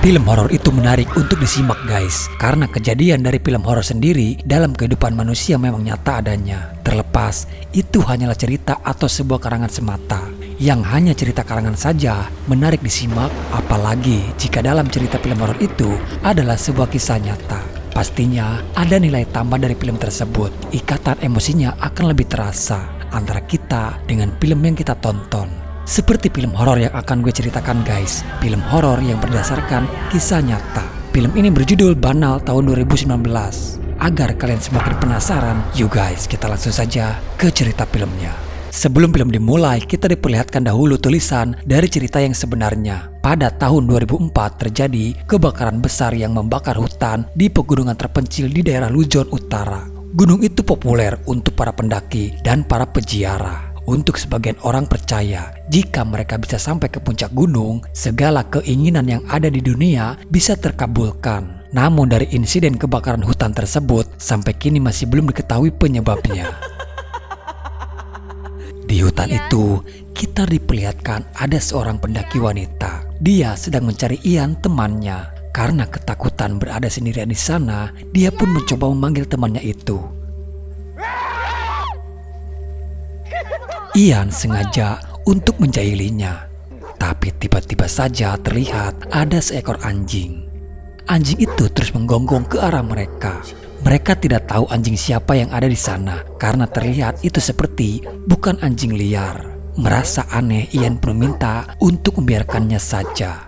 Film horor itu menarik untuk disimak guys, karena kejadian dari film horor sendiri dalam kehidupan manusia memang nyata adanya. Terlepas itu hanyalah cerita atau sebuah karangan semata. Yang hanya cerita karangan saja menarik disimak, apalagi jika dalam cerita film horor itu adalah sebuah kisah nyata. Pastinya ada nilai tambah dari film tersebut. Ikatan emosinya akan lebih terasa antara kita dengan film yang kita tonton. Seperti film horor yang akan gue ceritakan guys, film horor yang berdasarkan kisah nyata. Film ini berjudul Banal tahun 2019. Agar kalian semakin penasaran, yuk guys kita langsung saja ke cerita filmnya. Sebelum film dimulai, kita diperlihatkan dahulu tulisan dari cerita yang sebenarnya. Pada tahun 2004 terjadi kebakaran besar yang membakar hutan di pegunungan terpencil di daerah Luzon Utara. Gunung itu populer untuk para pendaki dan para peziarah. Untuk sebagian orang percaya, jika mereka bisa sampai ke puncak gunung, segala keinginan yang ada di dunia bisa terkabulkan. Namun dari insiden kebakaran hutan tersebut, sampai kini masih belum diketahui penyebabnya. Di hutan itu, kita diperlihatkan ada seorang pendaki wanita. Dia sedang mencari Ian temannya. Karena ketakutan berada sendirian di sana, dia pun mencoba memanggil temannya itu. Ian sengaja untuk menjahilinya, tapi tiba-tiba saja terlihat ada seekor anjing. Anjing itu terus menggonggong ke arah mereka. Mereka tidak tahu anjing siapa yang ada di sana karena terlihat itu seperti bukan anjing liar. Merasa aneh, Ian pun meminta untuk membiarkannya saja.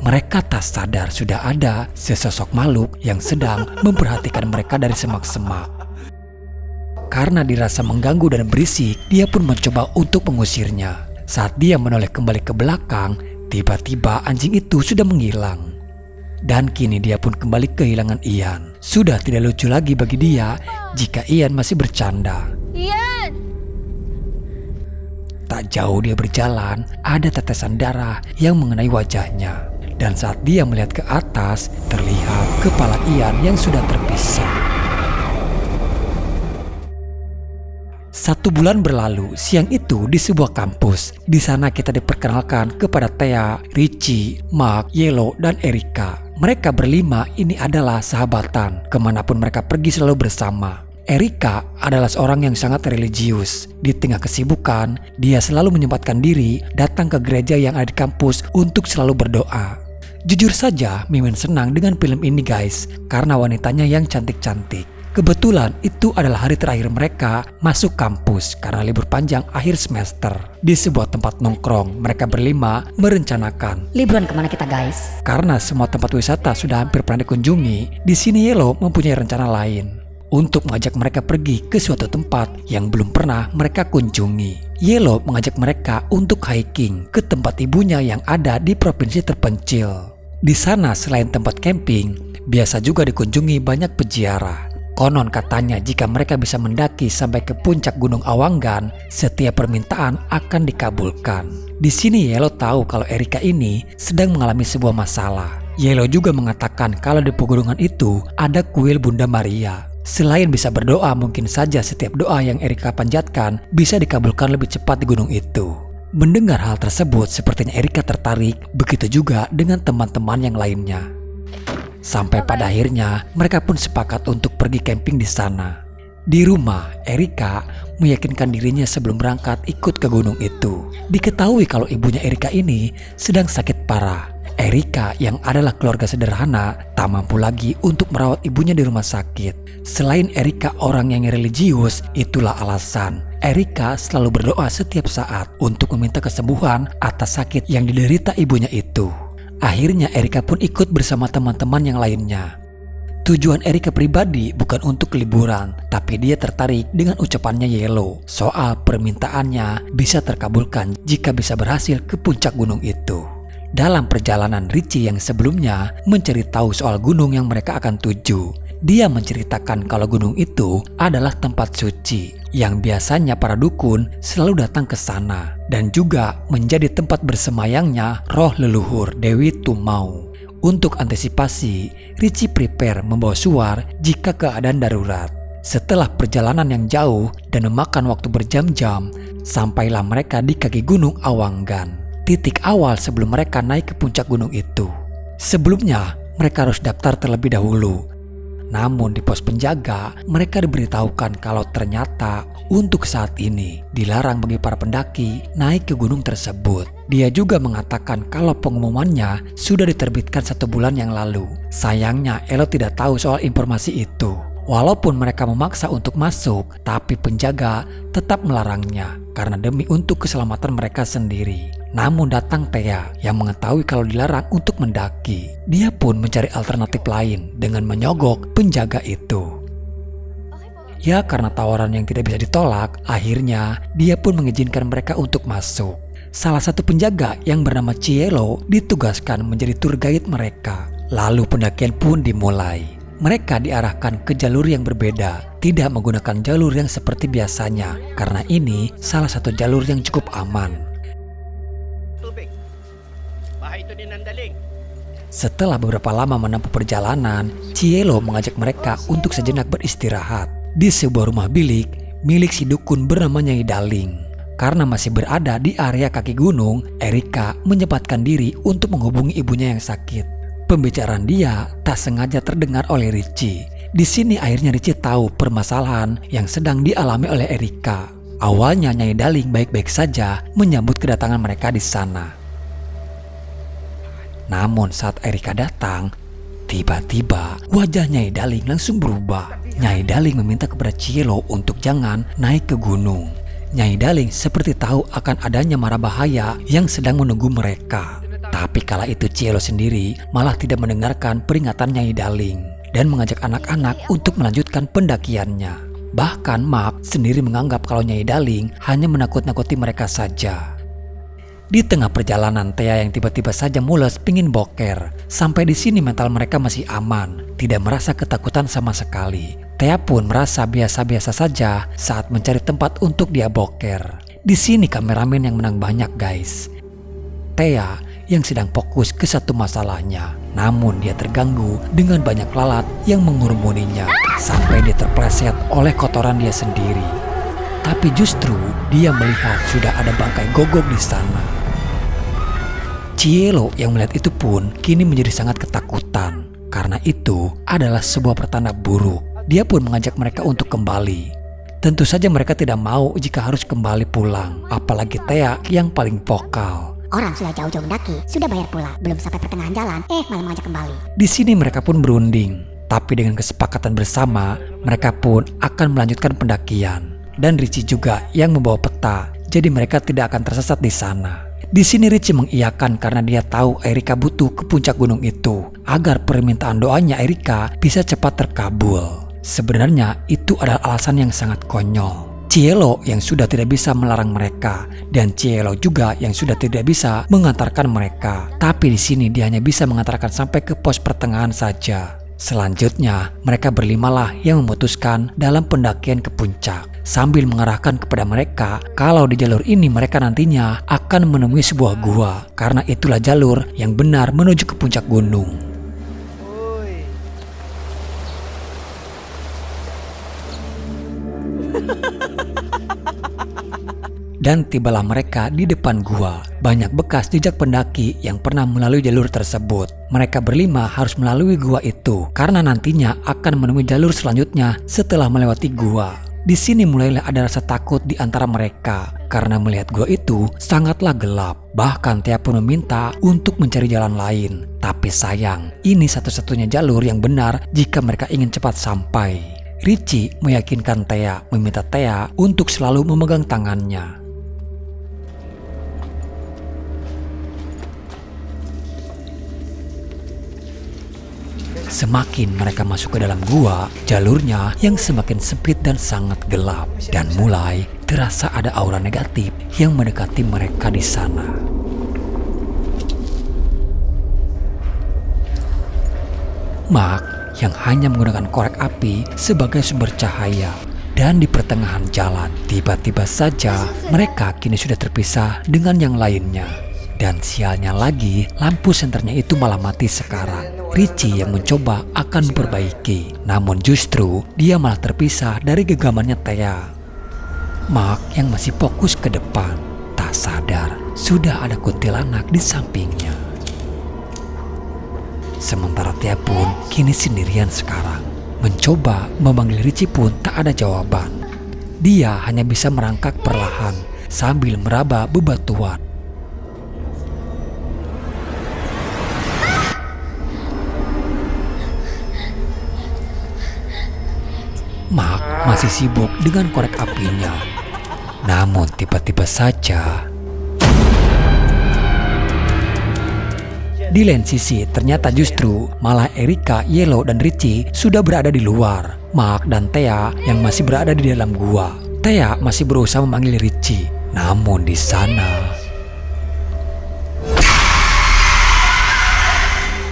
Mereka tak sadar sudah ada sesosok makhluk yang sedang memperhatikan mereka dari semak-semak. Karena dirasa mengganggu dan berisik, dia pun mencoba untuk mengusirnya. Saat dia menoleh kembali ke belakang, tiba-tiba anjing itu sudah menghilang. Dan kini dia pun kembali kehilangan Ian. Sudah tidak lucu lagi bagi dia jika Ian masih bercanda. Ian! Tak jauh dia berjalan, ada tetesan darah yang mengenai wajahnya. Dan saat dia melihat ke atas, terlihat kepala Ian yang sudah terpisah. 1 bulan berlalu, siang itu di sebuah kampus. Di sana kita diperkenalkan kepada Thea, Richie, Mark, Yellow, dan Erika. Mereka berlima ini adalah sahabatan. Kemanapun mereka pergi selalu bersama. Erika adalah seorang yang sangat religius. Di tengah kesibukan, dia selalu menyempatkan diri datang ke gereja yang ada di kampus untuk selalu berdoa. Jujur saja, Mimin senang dengan film ini guys, karena wanitanya yang cantik-cantik. Kebetulan itu adalah hari terakhir mereka masuk kampus karena libur panjang akhir semester. Di sebuah tempat nongkrong, mereka berlima merencanakan Liburan kemana kita guys? Karena semua tempat wisata sudah hampir pernah dikunjungi, di sini Yellow mempunyai rencana lain untuk mengajak mereka pergi ke suatu tempat yang belum pernah mereka kunjungi. Yellow mengajak mereka untuk hiking ke tempat ibunya yang ada di provinsi terpencil. Di sana selain tempat camping, biasa juga dikunjungi banyak peziarah. Konon katanya jika mereka bisa mendaki sampai ke puncak Gunung Awanggan, setiap permintaan akan dikabulkan. Di sini Yellow tahu kalau Erika ini sedang mengalami sebuah masalah. Yellow juga mengatakan kalau di pegunungan itu ada kuil Bunda Maria. Selain bisa berdoa, mungkin saja setiap doa yang Erika panjatkan bisa dikabulkan lebih cepat di gunung itu. Mendengar hal tersebut, sepertinya Erika tertarik, begitu juga dengan teman-teman yang lainnya. Sampai pada akhirnya mereka pun sepakat untuk pergi camping di sana. Di rumah, Erika meyakinkan dirinya sebelum berangkat ikut ke gunung itu. Diketahui kalau ibunya Erika ini sedang sakit parah. Erika yang adalah keluarga sederhana tak mampu lagi untuk merawat ibunya di rumah sakit. Selain Erika orang yang religius, itulah alasan Erika selalu berdoa setiap saat untuk meminta kesembuhan atas sakit yang diderita ibunya itu. Akhirnya Erika pun ikut bersama teman-teman yang lainnya. Tujuan Erika pribadi bukan untuk liburan, tapi dia tertarik dengan ucapannya Yellow soal permintaannya bisa terkabulkan jika bisa berhasil ke puncak gunung itu. Dalam perjalanan, Richie yang sebelumnya mencari tahu soal gunung yang mereka akan tuju. Dia menceritakan kalau gunung itu adalah tempat suci yang biasanya para dukun selalu datang ke sana dan juga menjadi tempat bersemayangnya roh leluhur Dewi Tumau. Untuk antisipasi, Richie prepare membawa suar jika keadaan darurat. Setelah perjalanan yang jauh dan memakan waktu berjam-jam, sampailah mereka di kaki Gunung Awanggan, titik awal sebelum mereka naik ke puncak gunung itu. Sebelumnya, mereka harus daftar terlebih dahulu. Namun di pos penjaga, mereka diberitahukan kalau ternyata untuk saat ini dilarang bagi para pendaki naik ke gunung tersebut. Dia juga mengatakan kalau pengumumannya sudah diterbitkan 1 bulan yang lalu. Sayangnya Elo tidak tahu soal informasi itu. Walaupun mereka memaksa untuk masuk, tapi penjaga tetap melarangnya karena demi untuk keselamatan mereka sendiri. Namun datang Thea yang mengetahui kalau dilarang untuk mendaki. Dia pun mencari alternatif lain dengan menyogok penjaga itu. Ya, karena tawaran yang tidak bisa ditolak, akhirnya dia pun mengizinkan mereka untuk masuk. Salah satu penjaga yang bernama Cielo ditugaskan menjadi tour guide mereka. Lalu pendakian pun dimulai. Mereka diarahkan ke jalur yang berbeda, tidak menggunakan jalur yang seperti biasanya, karena ini salah satu jalur yang cukup aman. Setelah beberapa lama menempuh perjalanan, Cielo mengajak mereka untuk sejenak beristirahat di sebuah rumah bilik milik si dukun bernama Nyai Daling. Karena masih berada di area kaki gunung, Erika menyempatkan diri untuk menghubungi ibunya yang sakit. Pembicaraan dia tak sengaja terdengar oleh Richie. Di sini akhirnya Richie tahu permasalahan yang sedang dialami oleh Erika. Awalnya Nyai Daling baik-baik saja menyambut kedatangan mereka di sana. Namun saat Erika datang, tiba-tiba wajah Nyai Daling langsung berubah. Nyai Daling meminta kepada Cielo untuk jangan naik ke gunung. Nyai Daling seperti tahu akan adanya mara bahaya yang sedang menunggu mereka. Tapi kala itu Cielo sendiri malah tidak mendengarkan peringatan Nyai Daling dan mengajak anak-anak untuk melanjutkan pendakiannya. Bahkan Mark sendiri menganggap kalau Nyai Daling hanya menakut-nakuti mereka saja. Di tengah perjalanan, Thea yang tiba-tiba saja mules pingin boker. Sampai di sini mental mereka masih aman, tidak merasa ketakutan sama sekali. Thea pun merasa biasa-biasa saja saat mencari tempat untuk dia boker. Di sini kameramen yang menang banyak, guys. Thea yang sedang fokus ke satu masalahnya, namun dia terganggu dengan banyak lalat yang mengurumuninya sampai dia terpleset oleh kotoran dia sendiri. Tapi justru dia melihat sudah ada bangkai gogok di sana. Cielo yang melihat itu pun kini menjadi sangat ketakutan karena itu adalah sebuah pertanda buruk. Dia pun mengajak mereka untuk kembali. Tentu saja mereka tidak mau jika harus kembali pulang, apalagi Thea yang paling vokal. Orang sudah jauh-jauh mendaki, sudah bayar pula, belum sampai pertengahan jalan, malah mengajak kembali. Di sini mereka pun berunding, tapi dengan kesepakatan bersama, mereka pun akan melanjutkan pendakian. Dan Richie juga yang membawa peta, jadi mereka tidak akan tersesat di sana. Di sini Richie mengiyakan karena dia tahu Erika butuh ke puncak gunung itu, agar permintaan doanya Erika bisa cepat terkabul. Sebenarnya itu adalah alasan yang sangat konyol. Cielo yang sudah tidak bisa melarang mereka dan Cielo juga yang sudah tidak bisa mengantarkan mereka. Tapi di sini dia hanya bisa mengantarkan sampai ke pos pertengahan saja. Selanjutnya mereka berlimalah yang memutuskan dalam pendakian ke puncak sambil mengarahkan kepada mereka kalau di jalur ini mereka nantinya akan menemui sebuah gua karena itulah jalur yang benar menuju ke puncak gunung. Dan tibalah mereka di depan gua. Banyak bekas jejak pendaki yang pernah melalui jalur tersebut. Mereka berlima harus melalui gua itu karena nantinya akan menemui jalur selanjutnya setelah melewati gua. Di sini mulailah ada rasa takut di antara mereka karena melihat gua itu sangatlah gelap. Bahkan Thea pun meminta untuk mencari jalan lain. Tapi sayang, ini satu-satunya jalur yang benar jika mereka ingin cepat sampai. Richie meyakinkan Thea, meminta Thea untuk selalu memegang tangannya. Semakin mereka masuk ke dalam gua, jalurnya yang semakin sempit dan sangat gelap. Dan mulai terasa ada aura negatif yang mendekati mereka di sana. Mark yang hanya menggunakan korek api sebagai sumber cahaya. Dan di pertengahan jalan, tiba-tiba saja mereka kini sudah terpisah dengan yang lainnya. Dan sialnya lagi, lampu senternya itu malah mati sekarang. Richie yang mencoba akan memperbaiki, namun justru dia malah terpisah dari genggamannya Thea. Mark yang masih fokus ke depan, tak sadar sudah ada kuntilanak di sampingnya. Sementara Thea pun kini sendirian sekarang. Mencoba memanggil Richie pun tak ada jawaban. Dia hanya bisa merangkak perlahan sambil meraba bebatuan. Mark masih sibuk dengan korek apinya. Namun tiba-tiba saja di lain sisi ternyata justru malah Erica, Yellow, dan Richie sudah berada di luar. Mark dan Thea yang masih berada di dalam gua. Thea masih berusaha memanggil Richie. Namun di sana,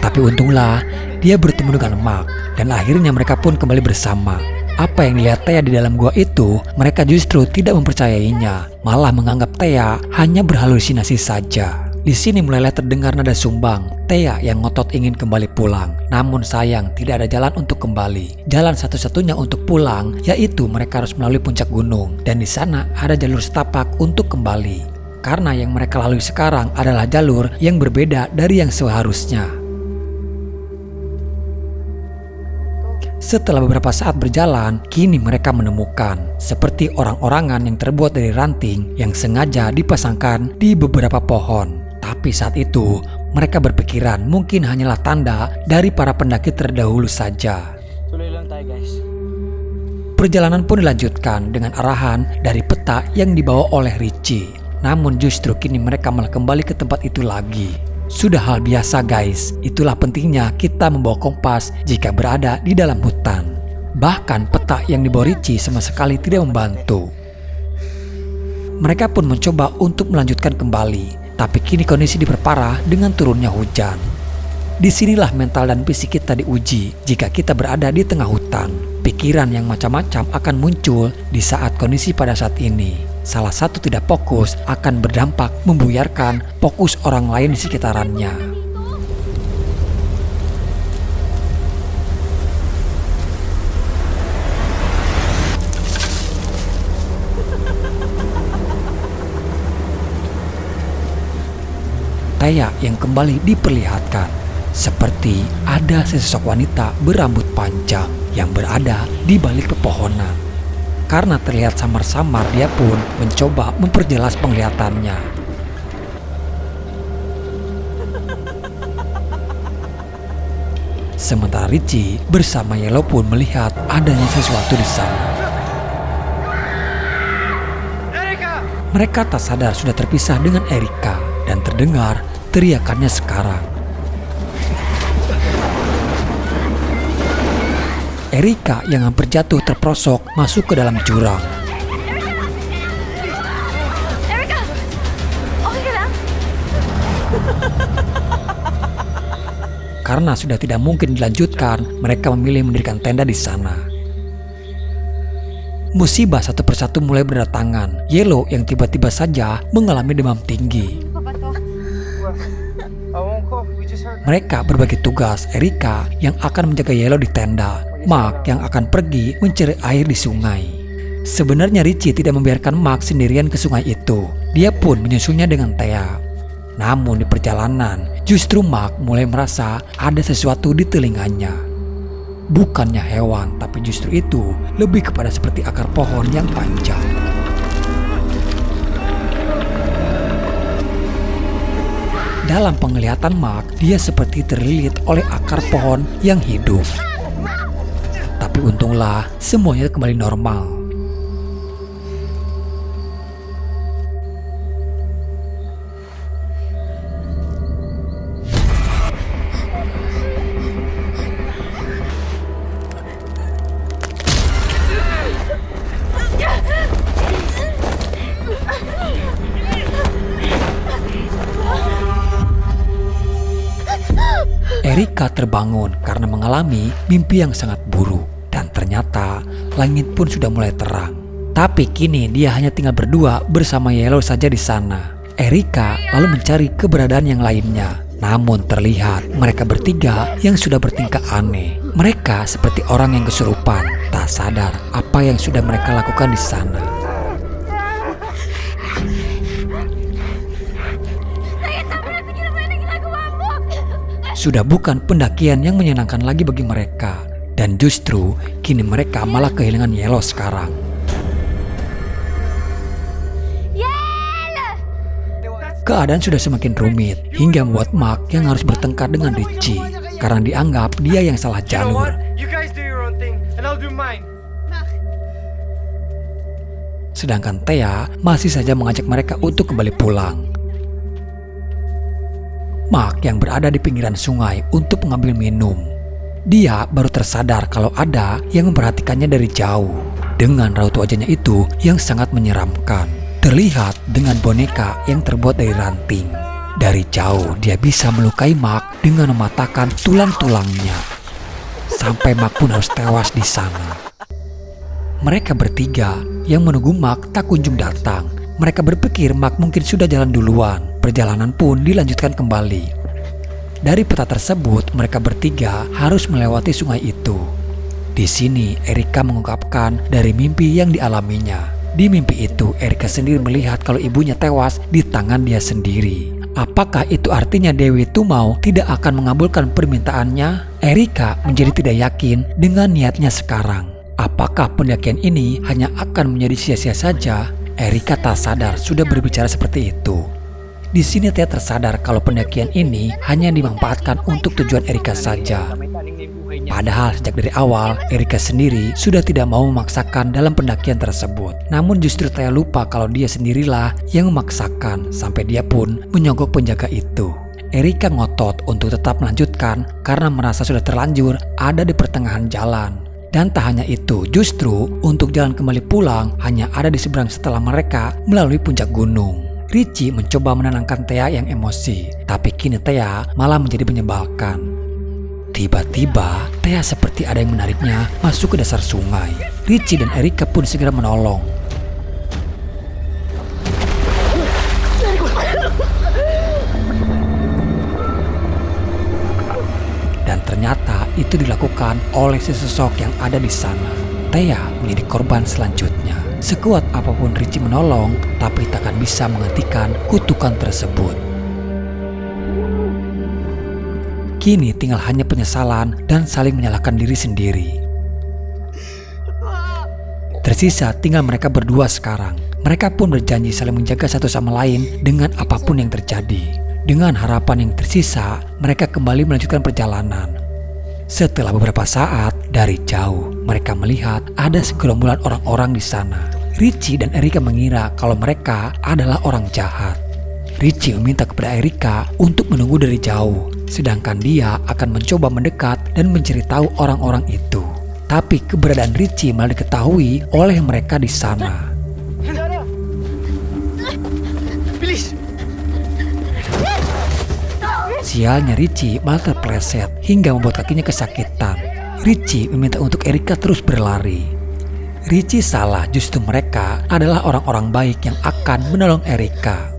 tapi untunglah dia bertemu dengan Mark dan akhirnya mereka pun kembali bersama. Apa yang dilihat Thea di dalam gua itu, mereka justru tidak mempercayainya, malah menganggap Thea hanya berhalusinasi saja. Di sini mulailah terdengar nada sumbang. Thea yang ngotot ingin kembali pulang, namun sayang tidak ada jalan untuk kembali. Jalan satu-satunya untuk pulang yaitu mereka harus melalui puncak gunung, dan di sana ada jalur setapak untuk kembali. Karena yang mereka lalui sekarang adalah jalur yang berbeda dari yang seharusnya. Setelah beberapa saat berjalan, kini mereka menemukan seperti orang-orangan yang terbuat dari ranting yang sengaja dipasangkan di beberapa pohon. Tapi saat itu, mereka berpikiran mungkin hanyalah tanda dari para pendaki terdahulu saja. Tuloy lang tayo, guys. Perjalanan pun dilanjutkan dengan arahan dari peta yang dibawa oleh Richie. Namun justru kini mereka malah kembali ke tempat itu lagi. Sudah hal biasa guys, itulah pentingnya kita membawa kompas jika berada di dalam hutan. Bahkan peta yang dibawa Richie sama sekali tidak membantu. Mereka pun mencoba untuk melanjutkan kembali, tapi kini kondisi diperparah dengan turunnya hujan. Disinilah mental dan fisik kita diuji jika kita berada di tengah hutan. Pikiran yang macam-macam akan muncul di saat kondisi pada saat ini. Salah satu tidak fokus akan berdampak membuyarkan fokus orang lain di sekitarannya. Thea yang kembali diperlihatkan seperti ada sesosok wanita berambut panjang yang berada di balik pepohonan. Karena terlihat samar-samar, dia pun mencoba memperjelas penglihatannya. Sementara Richie bersama Yellow pun melihat adanya sesuatu di sana. Mereka tak sadar sudah terpisah dengan Erica dan terdengar teriakannya sekarang. Erica yang hampir jatuh terperosok masuk ke dalam jurang. Erica! Okay ka lang? Karena sudah tidak mungkin dilanjutkan, mereka memilih mendirikan tenda di sana. Musibah satu persatu mulai berdatangan. Yellow yang tiba-tiba saja mengalami demam tinggi. Mereka berbagi tugas. Erica yang akan menjaga Yellow di tenda, Mark yang akan pergi mencari air di sungai. Sebenarnya Richie tidak membiarkan Mark sendirian ke sungai itu. Dia pun menyusulnya dengan Thea. Namun di perjalanan, justru Mark mulai merasa ada sesuatu di telinganya. Bukannya hewan, tapi justru itu lebih kepada seperti akar pohon yang panjang. Dalam penglihatan Mark, dia seperti terlilit oleh akar pohon yang hidup. Tapi untunglah semuanya kembali normal. Erica terbangun karena mengalami mimpi yang sangat buruk. Dan ternyata langit pun sudah mulai terang. Tapi kini dia hanya tinggal berdua bersama Yellow saja di sana. Erica lalu mencari keberadaan yang lainnya. Namun terlihat mereka bertiga yang sudah bertingkah aneh. Mereka seperti orang yang kesurupan, tak sadar apa yang sudah mereka lakukan di sana. sudah bukan pendakian yang menyenangkan lagi bagi mereka. Dan justru kini mereka malah kehilangan Yellow sekarang. Keadaan sudah semakin rumit hingga membuat Mark yang harus bertengkar dengan Richie karena dianggap dia yang salah jalur. Sedangkan Thea masih saja mengajak mereka untuk kembali pulang. Mark yang berada di pinggiran sungai untuk mengambil minum. Dia baru tersadar kalau ada yang memperhatikannya dari jauh dengan raut wajahnya itu yang sangat menyeramkan. Terlihat dengan boneka yang terbuat dari ranting. Dari jauh dia bisa melukai Mark dengan mematahkan tulang-tulangnya. Sampai Mark pun harus tewas di sana. Mereka bertiga yang menunggu Mark tak kunjung datang. Mereka berpikir Mark mungkin sudah jalan duluan. Perjalanan pun dilanjutkan kembali. Dari peta tersebut, mereka bertiga harus melewati sungai itu. Di sini, Erika mengungkapkan dari mimpi yang dialaminya. Di mimpi itu, Erika sendiri melihat kalau ibunya tewas di tangan dia sendiri. Apakah itu artinya Dewi Tumau tidak akan mengabulkan permintaannya? Erika menjadi tidak yakin dengan niatnya sekarang. Apakah pendakian ini hanya akan menjadi sia-sia saja? Erika tak sadar sudah berbicara seperti itu. Di sini Thea tersadar kalau pendakian ini hanya dimanfaatkan untuk tujuan Erika saja. Padahal sejak dari awal, Erika sendiri sudah tidak mau memaksakan dalam pendakian tersebut. Namun justru Thea lupa kalau dia sendirilah yang memaksakan sampai dia pun menyogok penjaga itu. Erika ngotot untuk tetap melanjutkan karena merasa sudah terlanjur ada di pertengahan jalan. Dan tak hanya itu, justru untuk jalan kembali pulang hanya ada di seberang setelah mereka melalui puncak gunung. Richie mencoba menenangkan Thea yang emosi, tapi kini Thea malah menjadi menyebalkan. Tiba-tiba, Thea seperti ada yang menariknya masuk ke dasar sungai. Richie dan Erika pun segera menolong. Dan ternyata itu dilakukan oleh sesosok yang ada di sana. Thea menjadi korban selanjutnya. Sekuat apapun Richie menolong, tapi takkan bisa menghentikan kutukan tersebut. Kini tinggal hanya penyesalan dan saling menyalahkan diri sendiri. Tersisa tinggal mereka berdua sekarang. Mereka pun berjanji saling menjaga satu sama lain dengan apapun yang terjadi. Dengan harapan yang tersisa, mereka kembali melanjutkan perjalanan. Setelah beberapa saat, dari jauh mereka melihat ada segerombolan orang-orang di sana. Richie dan Erika mengira kalau mereka adalah orang jahat. Richie meminta kepada Erika untuk menunggu dari jauh, sedangkan dia akan mencoba mendekat dan mencari tahu orang-orang itu. Tapi keberadaan Richie malah diketahui oleh mereka di sana. Sialnya Richie malah terpleset hingga membuat kakinya kesakitan. Richie meminta untuk Erika terus berlari. Richie salah, justru mereka adalah orang-orang baik yang akan menolong Erika.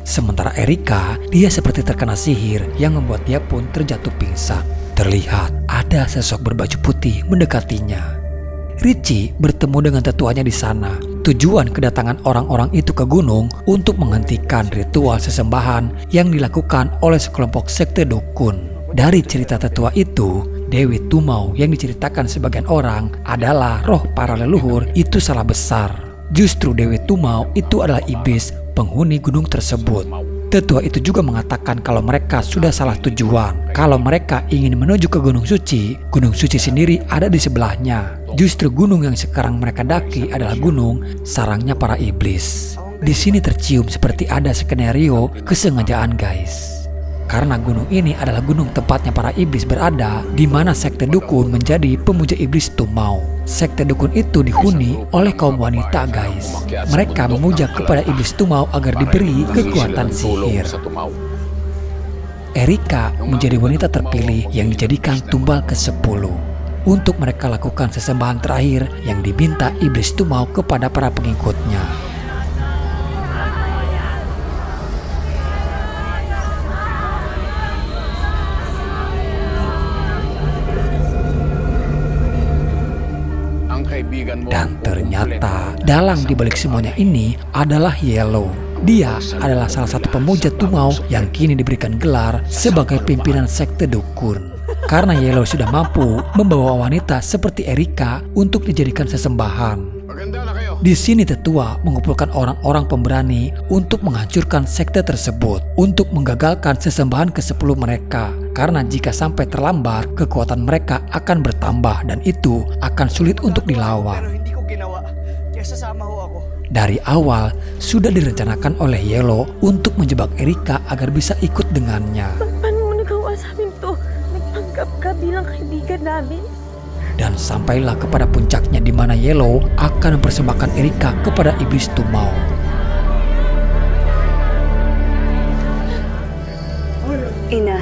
Sementara Erika, dia seperti terkena sihir yang membuat dia pun terjatuh pingsan. Terlihat ada sosok berbaju putih mendekatinya. Richie bertemu dengan tetuanya di sana. Tujuan kedatangan orang-orang itu ke gunung untuk menghentikan ritual sesembahan yang dilakukan oleh sekelompok sekte dukun. Dari cerita tetua itu, Dewi Tumau yang diceritakan sebagian orang adalah roh para leluhur itu salah besar. Justru Dewi Tumau itu adalah iblis penghuni gunung tersebut. Tetua itu juga mengatakan kalau mereka sudah salah tujuan. Kalau mereka ingin menuju ke Gunung Suci sendiri ada di sebelahnya. Justru gunung yang sekarang mereka daki adalah gunung sarangnya para iblis. Di sini tercium seperti ada skenario kesengajaan, guys. Karena gunung ini adalah gunung tempatnya para iblis berada, di mana sekte dukun menjadi pemuja iblis Tumau. Sekte dukun itu dihuni oleh kaum wanita, guys. Mereka memuja kepada iblis Tumau agar diberi kekuatan sihir. Erika menjadi wanita terpilih yang dijadikan tumbal ke-10. Untuk mereka lakukan sesembahan terakhir yang diminta iblis Tumau kepada para pengikutnya. Dan ternyata dalang dibalik semuanya ini adalah Yellow. Dia adalah salah satu pemuja Tumau yang kini diberikan gelar sebagai pimpinan sekte dukun. Karena Yellow sudah mampu membawa wanita seperti Erika untuk dijadikan sesembahan. Di sini tetua mengumpulkan orang-orang pemberani untuk menghancurkan sekte tersebut, untuk menggagalkan sesembahan ke-10 mereka. Karena jika sampai terlambat, kekuatan mereka akan bertambah dan itu akan sulit untuk dilawan. Dari awal sudah direncanakan oleh Yellow untuk menjebak Erika agar bisa ikut dengannya. Paano mo nagawa sa amin to? Nagpanggap ka bilang kaibigan namin. Dan sampailah kepada puncaknya di mana Yellow akan mempersembahkan Erika kepada iblis Tumau. Ina.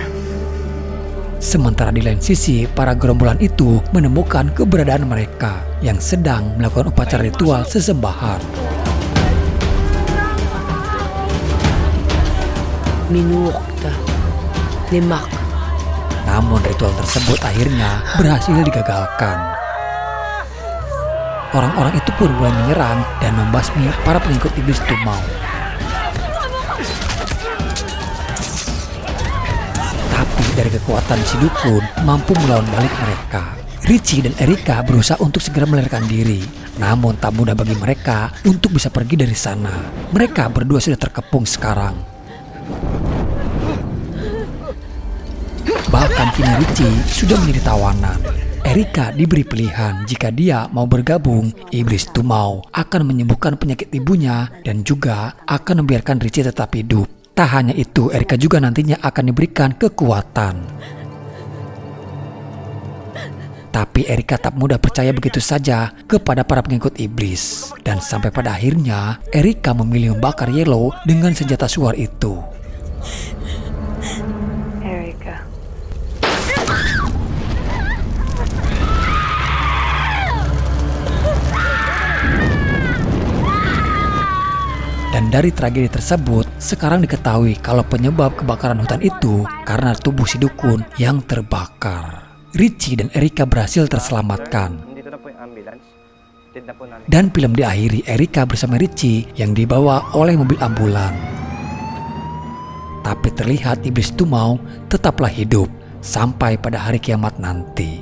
Sementara di lain sisi, para gerombolan itu menemukan keberadaan mereka yang sedang melakukan upacara ritual sesembahan. Minuokta. Limak. Namun ritual tersebut akhirnya berhasil digagalkan. Orang-orang itu pun mulai menyerang dan membasmi para pengikut iblis Tumau. Tapi dari kekuatan si dukun mampu melawan balik mereka. Richie dan Erika berusaha untuk segera melarikan diri. Namun tak mudah bagi mereka untuk bisa pergi dari sana. Mereka berdua sudah terkepung sekarang. Bahkan kini Richie sudah menjadi tawanan. Erika diberi pilihan jika dia mau bergabung, iblis Tumau akan menyembuhkan penyakit ibunya dan juga akan membiarkan Richie tetap hidup. Tak hanya itu, Erika juga nantinya akan diberikan kekuatan. Tapi Erika tak mudah percaya begitu saja kepada para pengikut iblis. Dan sampai pada akhirnya, Erika memilih membakar Yellow dengan senjata suar itu. Dan dari tragedi tersebut, sekarang diketahui kalau penyebab kebakaran hutan itu karena tubuh si dukun yang terbakar. Richie dan Erika berhasil terselamatkan. Dan film diakhiri Erika bersama Richie yang dibawa oleh mobil ambulan. Tapi terlihat iblis Tumau tetaplah hidup sampai pada hari kiamat nanti.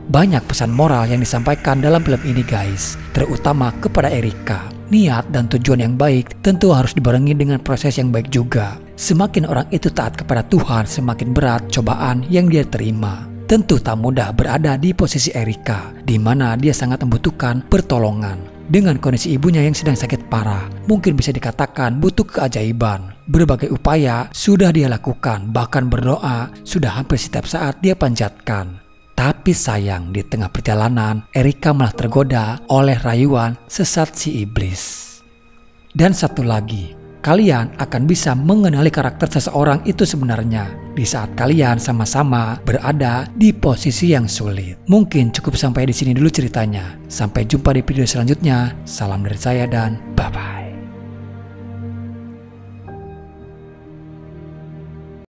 Banyak pesan moral yang disampaikan dalam film ini guys, terutama kepada Erika. Niat dan tujuan yang baik tentu harus dibarengi dengan proses yang baik juga. Semakin orang itu taat kepada Tuhan, semakin berat cobaan yang dia terima. Tentu tak mudah berada di posisi Erika, di mana dia sangat membutuhkan pertolongan. Dengan kondisi ibunya yang sedang sakit parah, mungkin bisa dikatakan butuh keajaiban. Berbagai upaya sudah dia lakukan, bahkan berdoa sudah hampir setiap saat dia panjatkan. Tapi sayang, di tengah perjalanan, Erika malah tergoda oleh rayuan sesat si iblis. Dan satu lagi, kalian akan bisa mengenali karakter seseorang itu sebenarnya di saat kalian sama-sama berada di posisi yang sulit. Mungkin cukup sampai di sini dulu ceritanya. Sampai jumpa di video selanjutnya. Salam dari saya dan bye-bye.